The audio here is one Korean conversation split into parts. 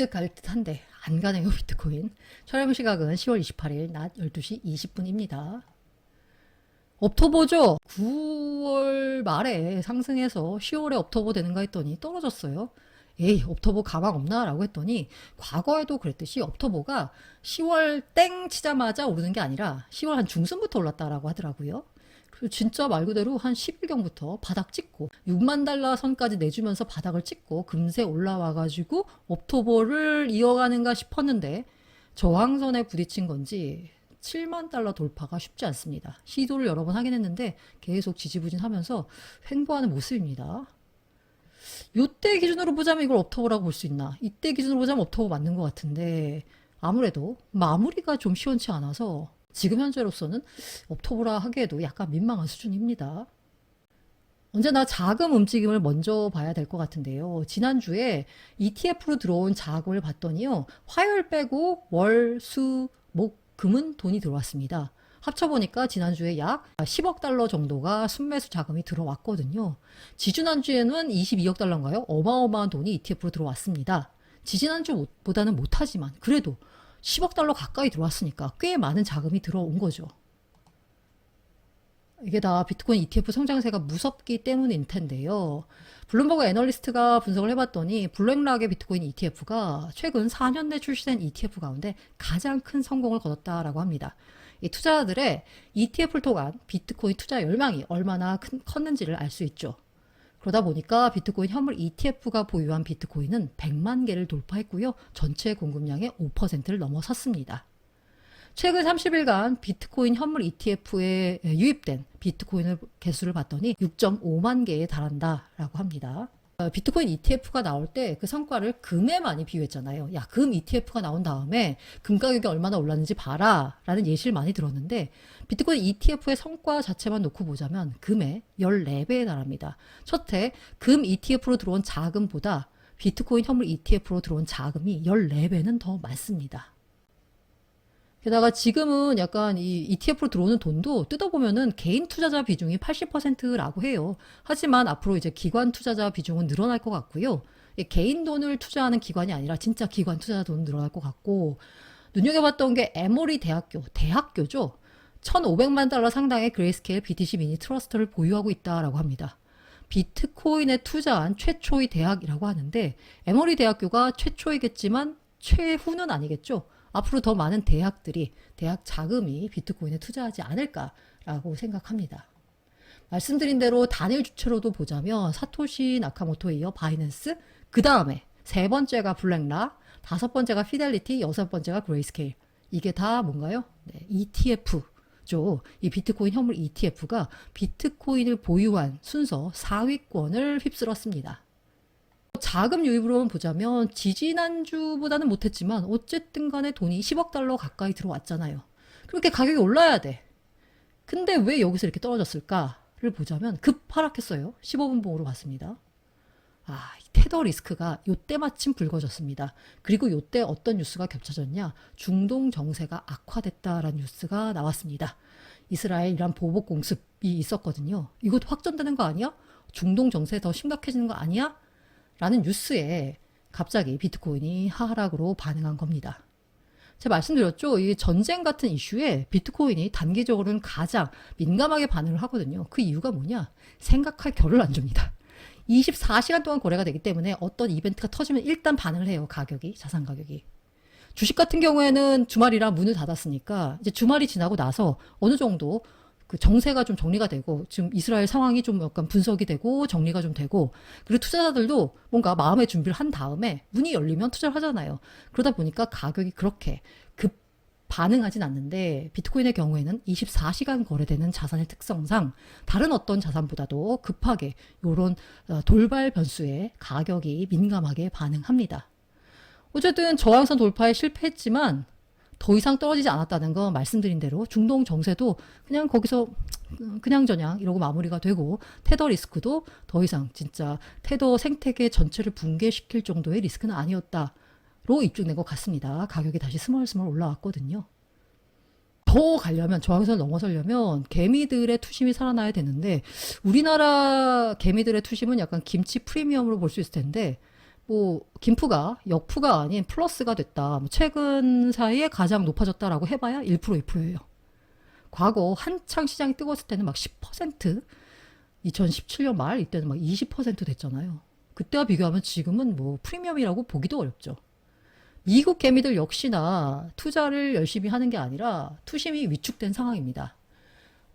갈 듯한데 안 가네요, 비트코인. 촬영 시각은 10월 28일 낮 12시 20분입니다. 업토보죠? 9월 말에 상승해서 10월에 업토보 되는가 했더니 떨어졌어요. 에이, 업토보 가망 없나? 라고 했더니 과거에도 그랬듯이 업토보가 10월 땡 치자마자 오르는 게 아니라 10월 한 중순부터 올랐다라고 하더라고요. 그리고 진짜 말 그대로 한 10일경부터 바닥 찍고 6만 달러 선까지 내주면서 바닥을 찍고 금세 올라와가지고 업토보를 이어가는가 싶었는데 저항선에 부딪힌 건지 7만 달러 돌파가 쉽지 않습니다. 시도를 여러 번 하긴 했는데 계속 지지부진하면서 횡보하는 모습입니다. 요때 기준으로 보자면 이걸 업토보라고 볼 수 있나? 이때 기준으로 보자면 업토보 맞는 것 같은데 아무래도 마무리가 좀 시원치 않아서 지금 현재로서는 업토보라 하기에도 약간 민망한 수준입니다. 언제나 자금 움직임을 먼저 봐야 될 것 같은데요. 지난주에 ETF로 들어온 자금을 봤더니요. 화요일 빼고 월, 수, 목, 금은 돈이 들어왔습니다. 합쳐보니까 지난주에 약 10억 달러 정도가 순매수 자금이 들어왔거든요. 지지난주에는 22억 달러인가요? 어마어마한 돈이 ETF로 들어왔습니다. 지지난주보다는 못하지만 그래도 10억 달러 가까이 들어왔으니까 꽤 많은 자금이 들어온 거죠. 이게 다 비트코인 ETF 성장세가 무섭기 때문일 텐데요. 블룸버그 애널리스트가 분석을 해봤더니 블랙락의 비트코인 ETF가 최근 4년 내 출시된 ETF 가운데 가장 큰 성공을 거뒀다라고 합니다. 이 투자자들의 ETF를 통한 비트코인 투자 열망이 얼마나 컸는지를 알 수 있죠. 그러다 보니까 비트코인 현물 ETF가 보유한 비트코인은 100만 개를 돌파했고요. 전체 공급량의 5%를 넘어섰습니다. 최근 30일간 비트코인 현물 ETF에 유입된 비트코인의 개수를 봤더니 6.5만 개에 달한다라고 합니다. 비트코인 ETF가 나올 때 그 성과를 금에 많이 비유했잖아요. 야, 금 ETF가 나온 다음에 금 가격이 얼마나 올랐는지 봐라 라는 예시를 많이 들었는데 비트코인 ETF의 성과 자체만 놓고 보자면 금의 14배에 달합니다. 첫해 금 ETF로 들어온 자금보다 비트코인 현물 ETF로 들어온 자금이 14배는 더 많습니다. 게다가 지금은 약간 이 ETF로 들어오는 돈도 뜯어보면은 개인 투자자 비중이 80%라고 해요. 하지만 앞으로 이제 기관 투자자 비중은 늘어날 것 같고요. 개인 돈을 투자하는 기관이 아니라 진짜 기관 투자자 돈 늘어날 것 같고, 눈여겨봤던 게 에모리 대학교죠. 1,500만 달러 상당의 그레이스케일 BTC 미니 트러스트를 보유하고 있다라고 합니다. 비트코인에 투자한 최초의 대학이라고 하는데 에모리 대학교가 최초이겠지만 최후는 아니겠죠. 앞으로 더 많은 대학들이 대학 자금이 비트코인에 투자하지 않을까라고 생각합니다. 말씀드린 대로 단일 주체로도 보자면 사토시 나카모토에 이어 바이낸스, 그 다음에 세 번째가 블랙락, 다섯 번째가 피델리티, 여섯 번째가 그레이스케일. 이게 다 뭔가요? 네, ETF죠. 이 비트코인 현물 ETF가 비트코인을 보유한 순서 4위권을 휩쓸었습니다. 자금 유입으로만 보자면 지지난주보다는 못했지만 어쨌든 간에 돈이 10억 달러 가까이 들어왔잖아요. 그렇게 가격이 올라야 돼. 근데 왜 여기서 이렇게 떨어졌을까를 보자면 급 하락했어요. 15분 봉으로 봤습니다. 테더 리스크가 요때 마침 불거졌습니다. 그리고 요때 어떤 뉴스가 겹쳐졌냐? 중동 정세가 악화됐다라는 뉴스가 나왔습니다. 이스라엘 이란 보복 공습이 있었거든요. 이거 확전되는 거 아니야? 중동 정세 더 심각해지는 거 아니야? 라는 뉴스에 갑자기 비트코인이 하락으로 반응한 겁니다. 제가 말씀드렸죠. 이 전쟁 같은 이슈에 비트코인이 단기적으로는 가장 민감하게 반응을 하거든요. 그 이유가 뭐냐? 생각할 겨를 안 줍니다. 24시간 동안 거래가 되기 때문에 어떤 이벤트가 터지면 일단 반응을 해요. 자산 가격이. 주식 같은 경우에는 주말이라 문을 닫았으니까 이제 주말이 지나고 나서 어느 정도 그 정세가 좀 정리가 되고 지금 이스라엘 상황이 좀 약간 분석이 되고 정리가 좀 되고 그리고 투자자들도 뭔가 마음의 준비를 한 다음에 문이 열리면 투자를 하잖아요. 그러다 보니까 가격이 그렇게 급 반응하진 않는데 비트코인의 경우에는 24시간 거래되는 자산의 특성상 다른 어떤 자산보다도 급하게 이런 돌발 변수에 가격이 민감하게 반응합니다. 어쨌든 저항선 돌파에 실패했지만 더 이상 떨어지지 않았다는 건 말씀드린 대로 중동 정세도 그냥 거기서 그냥저냥 이러고 마무리가 되고 테더 리스크도 더 이상 진짜 테더 생태계 전체를 붕괴시킬 정도의 리스크는 아니었다로 입증된 것 같습니다. 가격이 다시 스멀스멀 올라왔거든요. 더 가려면 저항선을 넘어서려면 개미들의 투심이 살아나야 되는데 우리나라 개미들의 투심은 약간 김치 프리미엄으로 볼 수 있을 텐데 뭐 김프가 역프가 아닌 플러스가 됐다. 뭐 최근 사이에 가장 높아졌다라고 해봐야 1% 2%예요. 과거 한창 시장이 뜨거웠을 때는 막 10%, 2017년 말 이때는 막 20% 됐잖아요. 그때와 비교하면 지금은 뭐 프리미엄이라고 보기도 어렵죠. 미국 개미들 역시나 투자를 열심히 하는 게 아니라 투심이 위축된 상황입니다.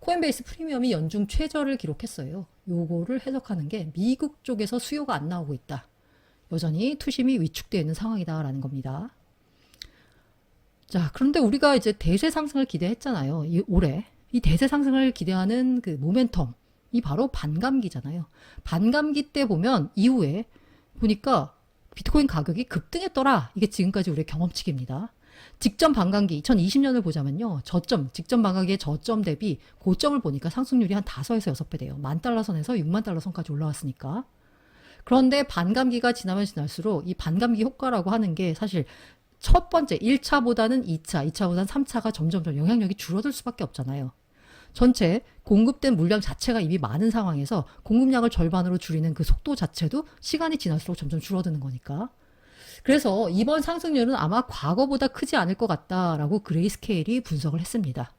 코인베이스 프리미엄이 연중 최저를 기록했어요. 요거를 해석하는 게 미국 쪽에서 수요가 안 나오고 있다. 여전히 투심이 위축되어 있는 상황이다라는 겁니다. 자, 그런데 우리가 이제 대세 상승을 기대했잖아요. 올해. 이 대세 상승을 기대하는 그 모멘텀이 바로 반감기잖아요. 반감기 때 보면 이후에 보니까 비트코인 가격이 급등했더라. 이게 지금까지 우리의 경험치기입니다. 직전 반감기 2020년을 보자면요. 직전 반감기의 저점 대비 고점을 보니까 상승률이 한 5에서 6배 돼요. 10,000달러 선에서 60,000달러 선까지 올라왔으니까. 그런데 반감기가 지나면 지날수록 이 반감기 효과라고 하는 게 사실 첫 번째 1차보다는 2차, 2차보다는 3차가 점점 영향력이 줄어들 수밖에 없잖아요. 전체 공급된 물량 자체가 이미 많은 상황에서 공급량을 절반으로 줄이는 그 속도 자체도 시간이 지날수록 점점 줄어드는 거니까. 그래서 이번 상승률은 아마 과거보다 크지 않을 것 같다라고 그레이스케일이 분석을 했습니다.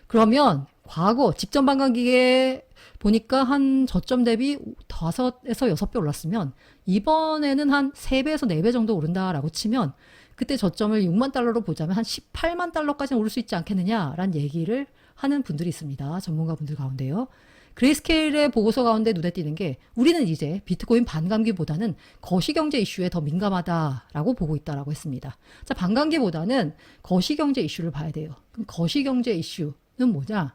그러면 과거 직전 반감기에 보니까 한 저점 대비 5에서 6배 올랐으면 이번에는 한 3배에서 4배 정도 오른다라고 치면 그때 저점을 6,000달러로 보자면 한 180,000달러까지는 오를 수 있지 않겠느냐라는 얘기를 하는 분들이 있습니다. 전문가분들 가운데요. 그레이스케일의 보고서 가운데 눈에 띄는 게 우리는 이제 비트코인 반감기보다는 거시경제 이슈에 더 민감하다라고 보고 있다라고 했습니다. 자, 반감기보다는 거시경제 이슈를 봐야 돼요. 그럼 거시경제 이슈는 뭐냐?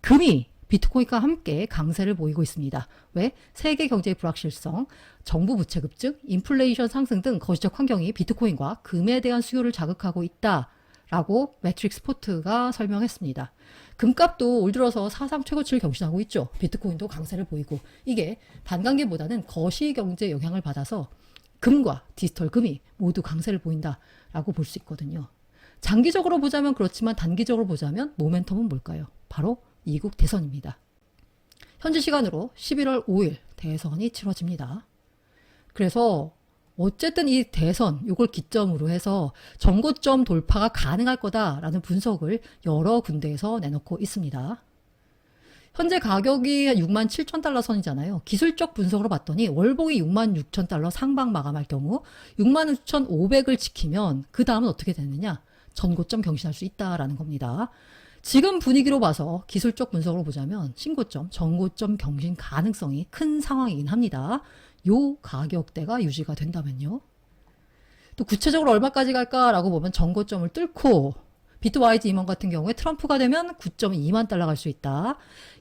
금이 비트코인과 함께 강세를 보이고 있습니다. 왜? 세계 경제의 불확실성, 정부 부채 급증, 인플레이션 상승 등 거시적 환경이 비트코인과 금에 대한 수요를 자극하고 있다라고 매트릭스 포트가 설명했습니다. 금값도 올 들어서 사상 최고치를 경신하고 있죠. 비트코인도 강세를 보이고 이게 반감기보다는 거시경제 영향을 받아서 금과 디지털 금이 모두 강세를 보인다라고 볼 수 있거든요. 장기적으로 보자면 그렇지만 단기적으로 보자면 모멘텀은 뭘까요? 바로 미국 대선입니다. 현지 시간으로 11월 5일 대선이 치러집니다. 그래서 어쨌든 이 대선 이걸 기점으로 해서 정고점 돌파가 가능할 거다라는 분석을 여러 군데에서 내놓고 있습니다. 현재 가격이 67,000달러 선이잖아요. 기술적 분석으로 봤더니 월봉이 66,000달러 상방 마감할 경우 66,500을 지키면 그 다음은 어떻게 되느냐? 전고점 경신할 수 있다라는 겁니다. 지금 분위기로 봐서 기술적 분석으로 보자면 신고점, 전고점 경신 가능성이 큰 상황이긴 합니다. 요 가격대가 유지가 된다면요. 또 구체적으로 얼마까지 갈까라고 보면 전고점을 뚫고 비트와이즈 임원 같은 경우에 트럼프가 되면 9.2만 달러 갈 수 있다.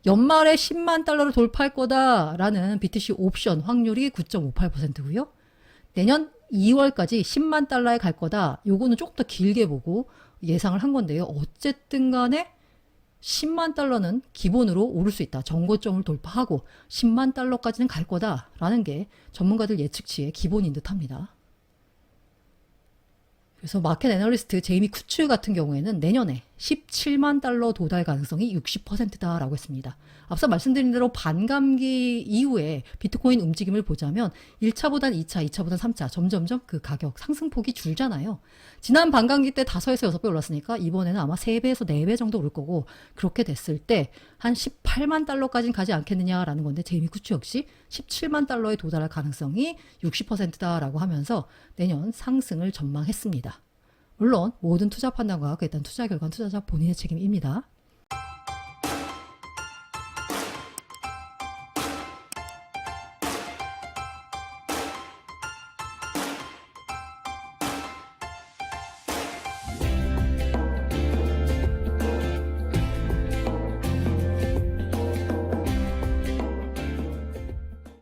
연말에 10만 달러를 돌파할 거다라는 BTC 옵션 확률이 9.58%고요. 내년 2월까지 10만 달러에 갈 거다. 요거는 조금 더 길게 보고 예상을 한 건데요. 어쨌든 간에 10만 달러는 기본으로 오를 수 있다. 정고점을 돌파하고 10만 달러까지는 갈 거다라는 게 전문가들 예측치의 기본인 듯합니다. 그래서 마켓 애널리스트 제이미 쿠츠 같은 경우에는 내년에 17만 달러 도달 가능성이 60%다라고 했습니다. 앞서 말씀드린 대로 반감기 이후에 비트코인 움직임을 보자면 1차보단 2차, 2차보단 3차 점점점 그 가격 상승폭이 줄잖아요. 지난 반감기 때 5에서 6배 올랐으니까 이번에는 아마 3배에서 4배 정도 오를 거고 그렇게 됐을 때 한 18만 달러까지는 가지 않겠느냐라는 건데 제이미 쿠츠 역시 17만 달러에 도달할 가능성이 60%다라고 하면서 내년 상승을 전망했습니다. 물론 모든 투자 판단과 일단 투자 결과는 투자자 본인의 책임입니다.